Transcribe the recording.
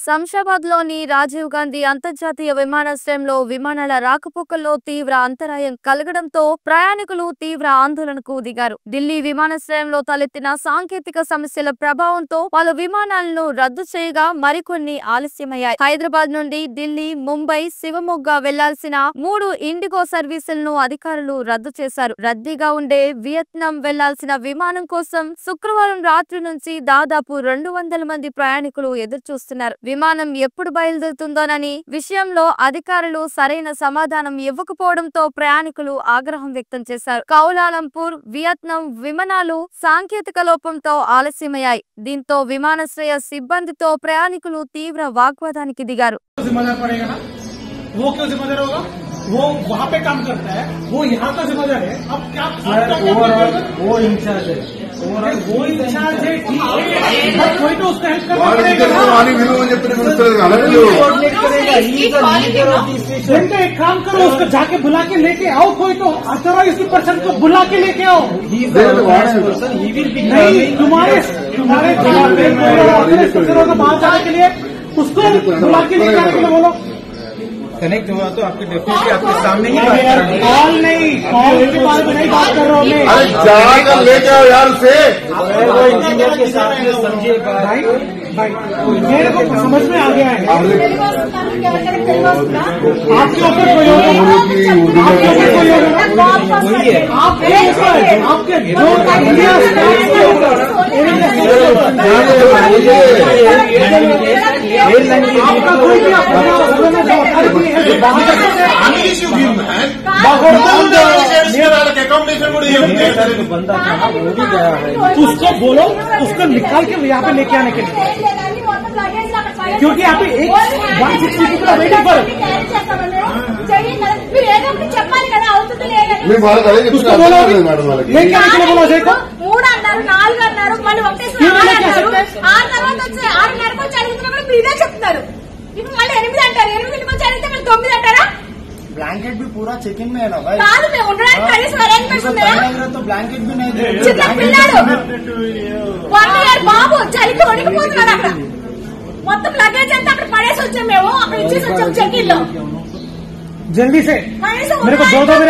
శంషాబాద్ లోని రాజీవ్ గాంధీ అంతర్జాతీయ విమానాశ్రయంలో విమానాల రాకపోకల్లో తీవ్ర అంతరాయం కలగడంతో ప్రయాణికులు తీవ్ర ఆందోళనకు దిగారు. ఢిల్లీ విమానాశ్రయంలో తలెత్తిన సాంకేతిక సమస్యల ప్రభావంతో పలు విమానాలను రద్దు చేయగా మరికొన్ని ఆలస్యమయ్యాయి. హైదరాబాద్ నుండి ఢిల్లీ, ముంబై, శివమొగ్గ వెళ్లాల్సిన 3 ఇండిగో సర్వీసులను అధికారులు రద్దు చేశారు. రద్దీగా ఉండే వియత్నాం వెళ్లాల్సిన విమానం కోసం శుక్రవారం రాత్రి నుంచి దాదాపు 200 మంది ప్రయాణికులు ఎదురుచూస్తున్నారు. విమానం ఎప్పుడు బయలుదేరుతుందోనని విషయంలో అధికారులు సరైన సమాధానం ఇవ్వకపోవడంతో ప్రయాణికులు ఆగ్రహం వ్యక్తం చేశారు. కౌలాలంపూర్, వియత్నాం విమానాలు సాంకేతిక లోపంతో ఆలస్యమయ్యాయి. దీంతో విమానాశ్రయ సిబ్బందితో ప్రయాణికులు తీవ్ర వాగ్వాదానికి దిగారు. वो वहाँ पे काम करता है, वो यहाँ का जिम्मेदार है। अब क्या वो इंचार्ज है, वो इंचार्ज है, ठीक है, कोई तो उसका हेल्प करेगा। एक काम करो, उसको जाके बुला के लेके आओ, कोई तो अथॉराइज्ड पर्सन को बुला के लेके आओ। नहीं, तुम्हारे बाहर जाने के लिए उसको बुला के लेके आने के लिए बोलो। कनेक्ट हुआ तो आपके डेफिनेटली आपके सामने ही कॉल नहीं, कॉल के बारे में नहीं बात कर रहा हूँ मैं। अरे जाकर ले जाओ यार उसे, वो इंजीनियर के साथ में समझिए भाई मेरे को समझ में आ गया है। आपके ऊपर कोई होगा, आपके इंडिया उसको बोलो, उसको निकाल के यहाँ पे लेके आने के लिए, क्योंकि यहाँ पे 160 people are waiting for it. उसको बोलो लेके आने के लिए, बोलो देखो 3 అన్నారు 4 అన్నారు మళ్ళీ ఒకటేసారి 6 అన్నారు. 6 తర్వాత వచ్చి 6:30 వచ్చి అడుగుతున్నా మీరే చెప్తారు. ఇప్పుడు మళ్ళీ 8 అంటారు, 8 వచ్చి అడిగితే మళ్ళీ 9 అంటారా? ब्लैंकेट भी पूरा चेकिंग में है ना भाई। కాదు మేము ఉండడానికి కనీసం అరేంజ్మెంట్స్ ఉన్నాయా? तो ब्लैंकेट भी नहीं दे। చిన్న పిల్లాడు 1 ఇయర్ బాబు చలికి వణికిపోతున్నాడు. అక్కడ మొత్తం లగేజ్ అంతా అక్కడ పడేసి వచ్చాం, మేము అక్కడ ఇచ్చేసి వచ్చాం చెక్ ఇన్ లో. जल्दी से मेरे को 2